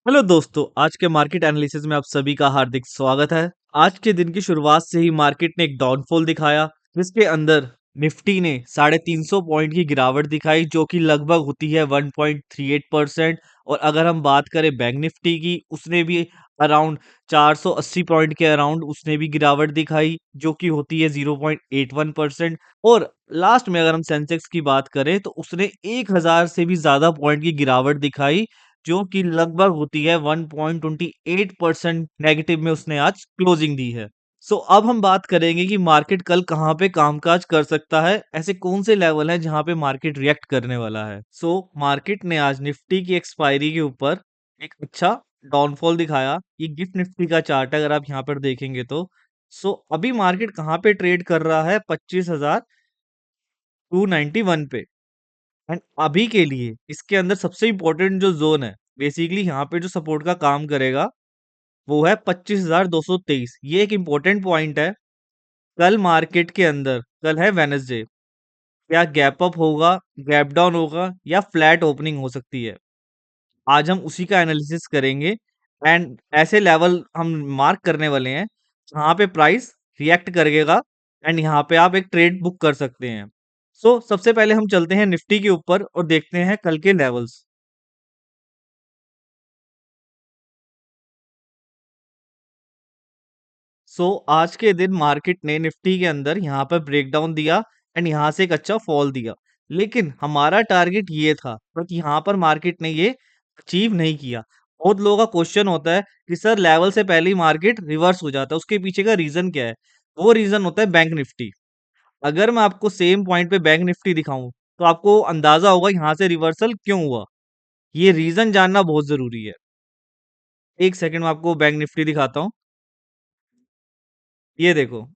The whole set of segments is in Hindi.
हेलो दोस्तों, आज के मार्केट एनालिसिस में आप सभी का हार्दिक स्वागत है। आज के दिन की शुरुआत से ही मार्केट ने एक डाउनफॉल दिखाया, जिसके अंदर निफ्टी ने 350 पॉइंट की गिरावट दिखाई, जो कि लगभग होती है 1.38%। और अगर हम बात करें बैंक निफ्टी की, उसने भी अराउंड 480 पॉइंट के अराउंड उसने भी गिरावट दिखाई, जो कि होती है 0.81%। और लास्ट में अगर हम सेंसेक्स की बात करें, तो उसने 1000 से भी ज्यादा पॉइंट की गिरावट दिखाई, जो कि लगभग होती है 1.28% नेगेटिव में उसने आज क्लोजिंग दी है। सो अब हम बात करेंगे कि मार्केट कल कहाँ पे कामकाज कर सकता है, ऐसे कौन से लेवल हैं जहां पे मार्केट रिएक्ट करने वाला है। सो मार्केट ने आज निफ्टी की एक्सपायरी के ऊपर एक अच्छा डाउनफॉल दिखाया। ये गिफ्ट निफ्टी का चार्ट है, अगर आप यहाँ पर देखेंगे तो। सो अभी मार्केट कहाँ पे ट्रेड कर रहा है? 25,291 पे। एंड अभी के लिए इसके अंदर सबसे इंपॉर्टेंट जो जोन है, बेसिकली यहाँ पे जो सपोर्ट का काम करेगा, वो है 25,223। ये एक इंपॉर्टेंट पॉइंट है। कल मार्केट के अंदर, कल है वेनसडे, क्या गैप अप होगा, गैप डाउन होगा, या फ्लैट ओपनिंग हो सकती है? आज हम उसी का एनालिसिस करेंगे। एंड ऐसे लेवल हम मार्क करने वाले हैं जहाँ पे प्राइस रिएक्ट करेगा, एंड यहाँ पे आप एक ट्रेड बुक कर सकते हैं। सो सबसे पहले हम चलते हैं निफ्टी के ऊपर और देखते हैं कल के लेवल्स। आज के दिन मार्केट ने निफ्टी के अंदर यहाँ पर ब्रेकडाउन दिया, एंड यहाँ से एक अच्छा फॉल दिया। लेकिन हमारा टारगेट ये था, बट यहाँ पर मार्केट ने ये अचीव नहीं किया। बहुत लोगों का क्वेश्चन होता है कि सर, लेवल से पहले ही मार्केट रिवर्स हो जाता है, उसके पीछे का रीजन क्या है? वो रीजन होता है बैंक निफ्टी। अगर मैं आपको सेम पॉइंट पे बैंक निफ्टी दिखाऊं, तो आपको अंदाजा होगा यहाँ से रिवर्सल क्यों हुआ। ये रीजन जानना बहुत जरूरी है। एक सेकंड में आपको बैंक निफ्टी दिखाता हूँ। ये देखो,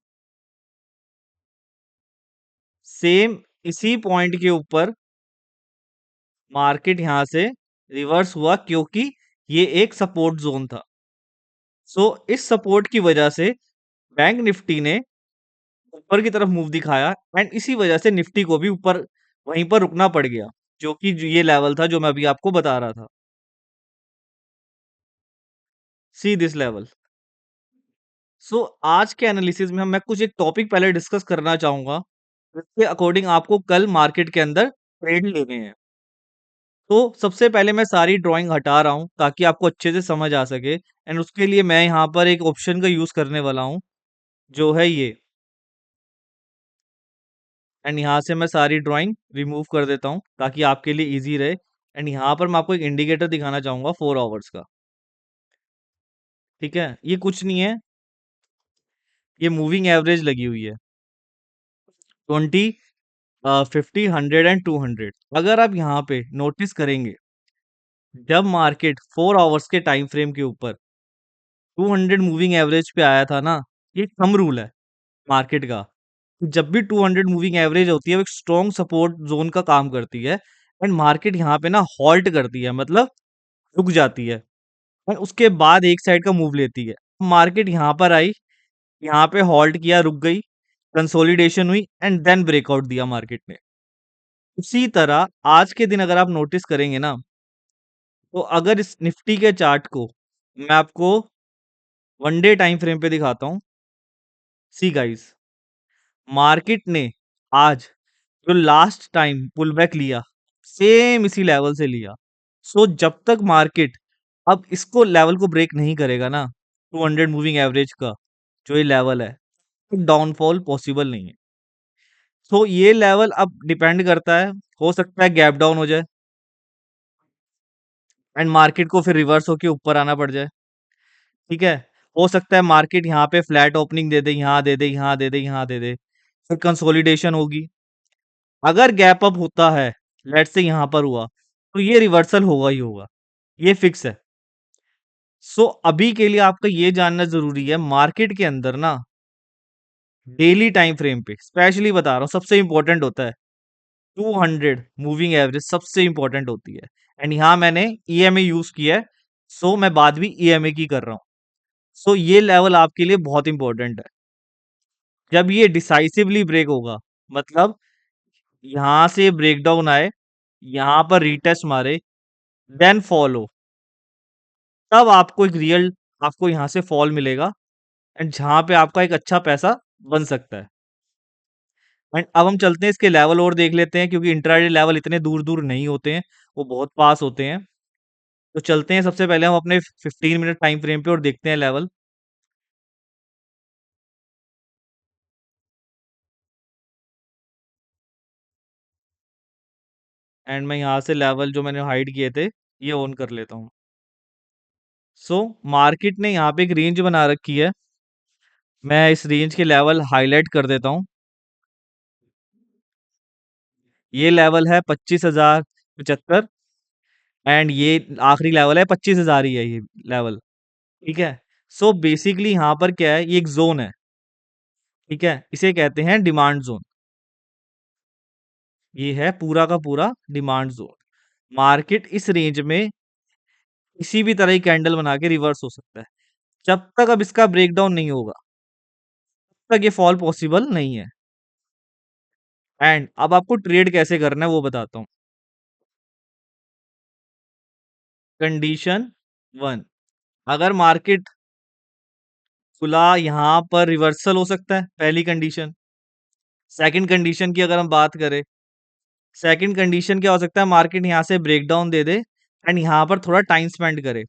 सेम इसी पॉइंट के ऊपर मार्केट यहां से रिवर्स हुआ, क्योंकि ये एक सपोर्ट जोन था। इस सपोर्ट की वजह से बैंक निफ्टी ने ऊपर की तरफ मूव दिखाया, एंड इसी वजह से निफ्टी को भी ऊपर वहीं पर रुकना पड़ गया, जो कि ये लेवल था जो मैं अभी आपको बता रहा था। See this level. आज के एनालिसिस में मैं कुछ एक टॉपिक पहले डिस्कस करना चाहूंगा, जिसके अकॉर्डिंग आपको कल मार्केट के अंदर ट्रेड लेने हैं। तो सबसे पहले मैं सारी ड्राइंग हटा रहा हूँ ताकि आपको अच्छे से समझ आ सके, एंड उसके लिए मैं यहाँ पर एक ऑप्शन का यूज करने वाला हूँ, जो है ये। एंड यहाँ से मैं सारी ड्राइंग रिमूव कर देता हूँ ताकि आपके लिए इजी रहे। एंड यहाँ पर मैं आपको एक इंडिकेटर दिखाना चाहूंगा 4 आवर्स का। ठीक है, ये कुछ नहीं है, ये मूविंग एवरेज लगी हुई है 20, 50, 100 एंड 200। अगर आप यहाँ पे नोटिस करेंगे, जब मार्केट 4 आवर्स के टाइम फ्रेम के ऊपर 200 मूविंग एवरेज पे आया था ना, ये थंब रूल है मार्केट का। जब भी 200 मूविंग एवरेज होती है, वो एक स्ट्रॉन्ग सपोर्ट जोन का काम करती है। एंड मार्केट यहाँ पे ना हॉल्ट करती है, मतलब रुक जाती है, और उसके बाद एक साइड का मूव लेती है। मार्केट यहाँ पर आई, यहाँ पे हॉल्ट किया, रुक गई, कंसोलिडेशन हुई, एंड देन ब्रेकआउट दिया मार्केट ने। उसी तरह आज के दिन अगर आप नोटिस करेंगे ना, तो अगर इस निफ्टी के चार्ट को मैं आपको वन डे टाइम फ्रेम पे दिखाता हूँ। सी गाइस, मार्केट ने आज जो लास्ट टाइम पुल बैक लिया, सेम इसी लेवल से लिया। जब तक मार्केट अब इसको लेवल को ब्रेक नहीं करेगा ना, 200 मूविंग एवरेज का जो ये लेवल है, डाउनफॉल पॉसिबल नहीं है। ये लेवल अब डिपेंड करता है, हो सकता है गैप डाउन हो जाए, एंड मार्केट को फिर रिवर्स होके ऊपर आना पड़ जाए। ठीक है, हो सकता है मार्केट यहाँ पे फ्लैट ओपनिंग दे दे, यहाँ दे दे, यहाँ दे दे, यहाँ दे दे, फिर कंसोलिडेशन होगी। अगर गैप अप होता है, लेट्स से यहाँ पर हुआ, तो ये रिवर्सल होगा ही होगा, ये फिक्स है। अभी के लिए आपका ये जानना जरूरी है, मार्केट के अंदर ना डेली टाइम फ्रेम पे स्पेशली बता रहा हूँ, सबसे इंपॉर्टेंट होता है 200 मूविंग एवरेज, सबसे इंपॉर्टेंट होती है। एंड यहाँ मैंने ईएमए यूज किया है, मैं बात भी ईएमए की कर रहा हूँ। ये लेवल आपके लिए बहुत इंपॉर्टेंट है। जब ये डिसाइसिवली ब्रेक होगा, मतलब यहां से ब्रेकडाउन आए, यहां पर रीटेस्ट मारे, देन फॉलो, तब आपको एक रियल आपको यहाँ से फॉल मिलेगा एंड जहाँ पे आपका एक अच्छा पैसा बन सकता है। एंड अब हम चलते हैं इसके लेवल और देख लेते हैं क्योंकि इंट्राडे लेवल इतने दूर-दूर नहीं होते हैं, वो बहुत पास होते हैं। तो चलते हैं सबसे पहले हम अपने 15 मिनट टाइम फ्रेम पे और देखते हैं लेवल। एंड मैं यहाँ से लेवल जो मैंने हाइड किए थे, ये ऑन कर लेता हूँ। सो मार्केट ने यहाँ पे एक रेंज बना रखी है। मैं इस रेंज के लेवल हाइलाइट कर देता हूँ। ये लेवल है 25,075 एंड ये आखिरी लेवल है 25,000 ही है ये लेवल। ठीक है। सो बेसिकली यहाँ पर क्या है, ये एक जोन है। ठीक है, इसे कहते हैं डिमांड जोन। ये है पूरा का पूरा डिमांड जोन। मार्केट इस रेंज में किसी भी तरह की कैंडल बना के रिवर्स हो सकता है। जब तक अब इसका ब्रेकडाउन नहीं होगा, तब तक ये फॉल पॉसिबल नहीं है। एंड अब आपको ट्रेड कैसे करना है वो बताता हूँ। कंडीशन वन, अगर मार्केट खुला यहाँ पर रिवर्सल हो सकता है, पहली कंडीशन। सेकंड कंडीशन की अगर हम बात करें, सेकंड कंडीशन क्या हो सकता है, मार्केट यहाँ से ब्रेकडाउन दे दे एंड यहाँ पर थोड़ा टाइम स्पेंड करे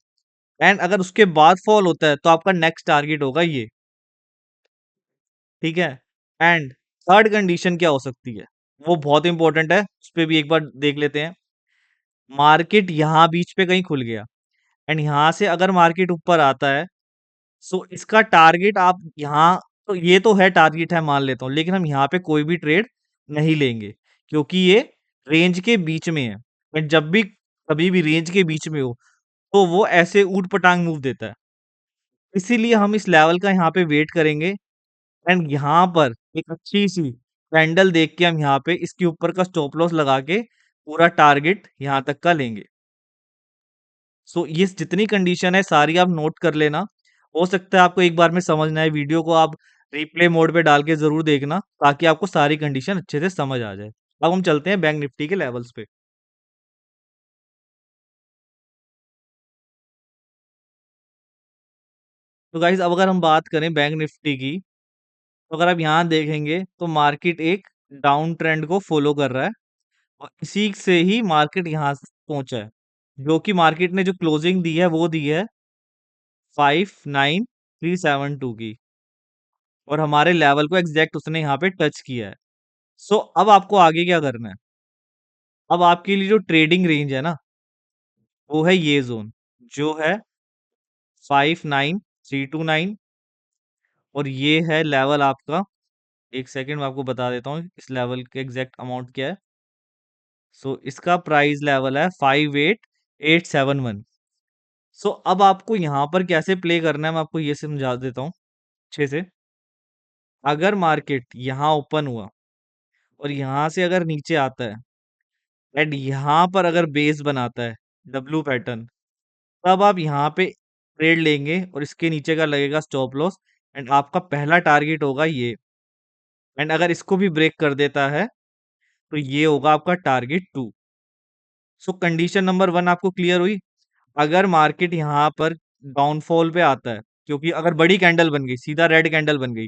एंड अगर उसके बाद फॉल होता है तो आपका नेक्स्ट टारगेट होगा ये। ठीक है। एंड थर्ड कंडीशन क्या हो सकती है, वो बहुत इंपॉर्टेंट है, उस पर भी एक बार देख लेते हैं। मार्केट यहाँ बीच पे कहीं खुल गया एंड यहाँ से अगर मार्केट ऊपर आता है, सो इसका टारगेट आप यहाँ, तो ये तो है टारगेट है मान लेता हूँ, लेकिन हम यहाँ पे कोई भी ट्रेड नहीं लेंगे क्योंकि ये रेंज के बीच में है। एंड जब भी कभी भी रेंज के बीच में हो तो वो ऐसे ऊट पटांग मूव देता है। इसीलिए हम इस लेवल का यहाँ पे वेट करेंगे एंड यहाँ पर एक अच्छी सी कैंडल देख के हम यहाँ पे इसके ऊपर का स्टॉप लॉस लगा के पूरा टारगेट यहाँ तक का लेंगे। सो ये जितनी कंडीशन है सारी आप नोट कर लेना। हो सकता है आपको एक बार में समझ ना आए, वीडियो को आप रिप्ले मोड पे डाल के जरूर देखना ताकि आपको सारी कंडीशन अच्छे से समझ आ जाए। अब हम चलते हैं बैंक निफ्टी के लेवल्स पे। तो गाइस अब अगर हम बात करें बैंक निफ्टी की, तो अगर आप यहाँ देखेंगे तो मार्केट एक डाउन ट्रेंड को फॉलो कर रहा है और इसी से ही मार्केट यहाँ पहुंचा है, जो कि मार्केट ने जो क्लोजिंग दी है वो दी है 59372 की और हमारे लेवल को एग्जैक्ट उसने यहाँ पे टच किया है। सो अब आपको आगे क्या करना है, अब आपके लिए जो ट्रेडिंग रेंज है ना, वो है ये जोन जो है 59329 और ये है लेवल आपका। एक सेकंड में आपको बता देता हूँ इस लेवल के एग्जैक्ट अमाउंट क्या है। सो इसका प्राइस लेवल है 58871। सो अब आपको यहाँ पर कैसे प्ले करना है मैं आपको ये समझा देता हूँ अच्छे से। अगर मार्केट यहाँ ओपन हुआ और यहाँ से अगर नीचे आता है एंड यहाँ पर अगर बेस बनाता है डब्लू पैटर्न, तब आप यहाँ पे ट्रेड लेंगे और इसके नीचे का लगेगा स्टॉप लॉस एंड आपका पहला टारगेट होगा ये। एंड अगर इसको भी ब्रेक कर देता है तो ये होगा आपका target two. So condition number one आपको क्लियर हुई। अगर मार्केट यहाँ पर डाउनफॉल पे आता है, क्योंकि अगर बड़ी कैंडल बन गई, सीधा रेड कैंडल बन गई,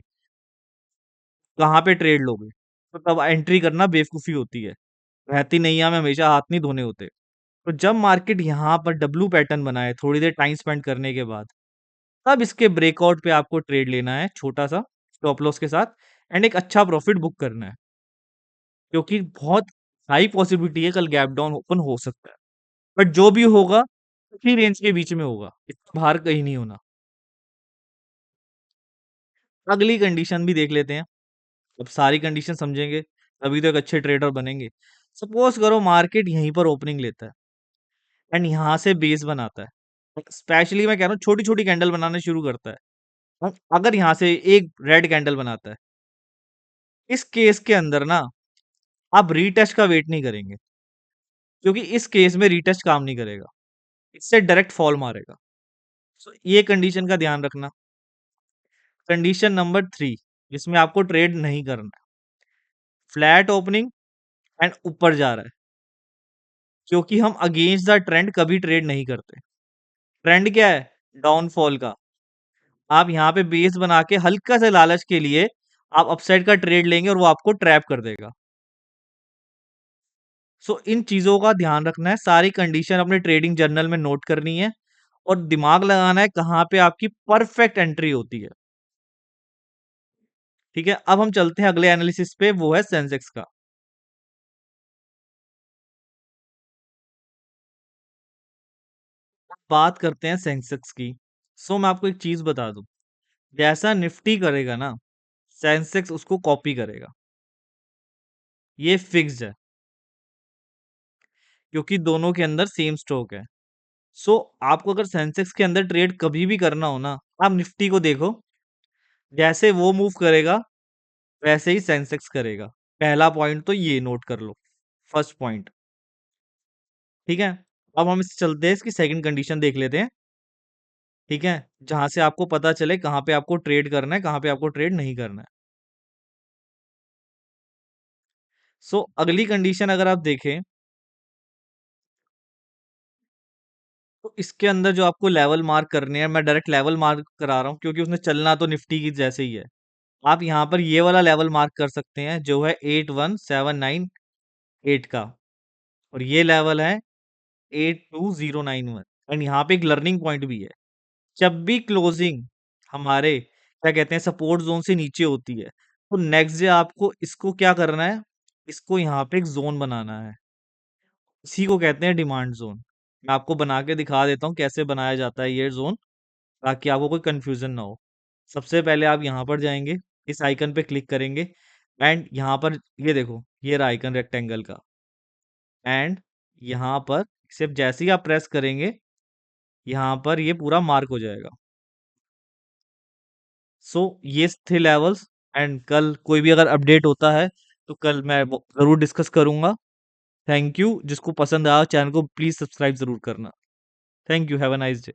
कहाँ पे ट्रेड लोगे, तो तब एंट्री करना बेवकूफी होती है। बहती नैया में हमेशा हाथ नहीं धोने होते। तो जब मार्केट यहाँ पर डब्लू पैटर्न बनाए थोड़ी देर टाइम स्पेंड करने के बाद, तब इसके ब्रेकआउट पे आपको ट्रेड लेना है छोटा सा स्टॉप लॉस के साथ एंड एक अच्छा प्रॉफिट बुक करना है, क्योंकि बहुत हाई पॉसिबिलिटी है कल गैप डाउन ओपन हो सकता है। बट जो भी होगा उसी रेंज के बीच में होगा, इससे बाहर कहीं नहीं होना। अगली कंडीशन भी देख लेते हैं। अब सारी कंडीशन समझेंगे तभी तो एक अच्छे ट्रेडर बनेंगे। सपोज करो मार्केट यहीं पर ओपनिंग लेता है एंड यहाँ से बेस बनाता है, स्पेशली मैं कह रहा हूँ छोटी छोटी कैंडल बनाना शुरू करता है और अगर यहाँ से एक रेड कैंडल बनाता है, इस केस के अंदर ना आप रीटेस्ट का वेट नहीं करेंगे, क्योंकि इस केस में रीटेस्ट काम नहीं करेगा, इससे डायरेक्ट फॉल मारेगा। सो ये कंडीशन का ध्यान रखना। कंडीशन नंबर थ्री जिसमें आपको ट्रेड नहीं करना, फ्लैट ओपनिंग एंड ऊपर जा रहा है, क्योंकि हम अगेंस्ट द ट्रेंड कभी ट्रेड नहीं करते। ट्रेंड क्या है, डाउनफॉल का। आप यहाँ पे बेस बना के हल्का सा लालच के लिए आप अपसाइड का ट्रेड लेंगे और वो आपको ट्रैप कर देगा। सो इन चीजों का ध्यान रखना है, सारी कंडीशन अपने ट्रेडिंग जर्नल में नोट करनी है और दिमाग लगाना है कहाँ पे आपकी परफेक्ट एंट्री होती है। ठीक है, अब हम चलते हैं अगले एनालिसिस पे, वो है सेंसेक्स का। बात करते हैं सेंसेक्स की। सो मैं आपको एक चीज बता दूं, जैसा निफ्टी करेगा ना, सेंसेक्स उसको कॉपी करेगा। ये फिक्स्ड है, क्योंकि दोनों के अंदर सेम स्टॉक है। सो आपको अगर सेंसेक्स के अंदर ट्रेड कभी भी करना हो ना, आप निफ्टी को देखो, जैसे वो मूव करेगा वैसे ही सेंसेक्स करेगा। पहला पॉइंट तो ये नोट कर लो, फर्स्ट पॉइंट। ठीक है, अब हम इस चलते हैं, इसकी सेकंड कंडीशन देख लेते हैं। ठीक है, जहां से आपको पता चले कहाँ पे आपको ट्रेड करना है, कहाँ पे आपको ट्रेड नहीं करना है। सो अगली कंडीशन अगर आप देखें, तो इसके अंदर जो आपको लेवल मार्क करने हैं, मैं डायरेक्ट लेवल मार्क करा रहा हूँ क्योंकि उसने चलना तो निफ्टी की जैसे ही है। आप यहाँ पर ये वाला लेवल मार्क कर सकते हैं जो है 81798 का, और ये लेवल है 82091, एंड यहाँ पे एक लर्निंग पॉइंट भी है। जब भी क्लोजिंग हमारे क्या कहते हैं सपोर्ट जोन से नीचे होती है, तो नेक्स्ट डे आपको इसको क्या करना है, इसको यहाँ पे एक जोन बनाना है। इसी को कहते हैं डिमांड जोन। मैं आपको बना के दिखा देता हूँ कैसे बनाया जाता है ये जोन, ताकि आपको कोई कंफ्यूजन ना हो। सबसे पहले आप यहाँ पर जाएंगे, इस आइकन पे क्लिक करेंगे, एंड यहाँ पर ये देखो, ये रहा आइकन रेक्टेंगल का, एंड यहाँ पर सिर्फ जैसे ही आप प्रेस करेंगे, यहाँ पर ये पूरा मार्क हो जाएगा। सो ये थे लेवल्स, एंड कल कोई भी अगर अपडेट होता है तो कल मैं वो जरूर डिस्कस करूंगा। थैंक यू, जिसको पसंद आया चैनल को प्लीज सब्सक्राइब जरूर करना। Thank you, have a nice day.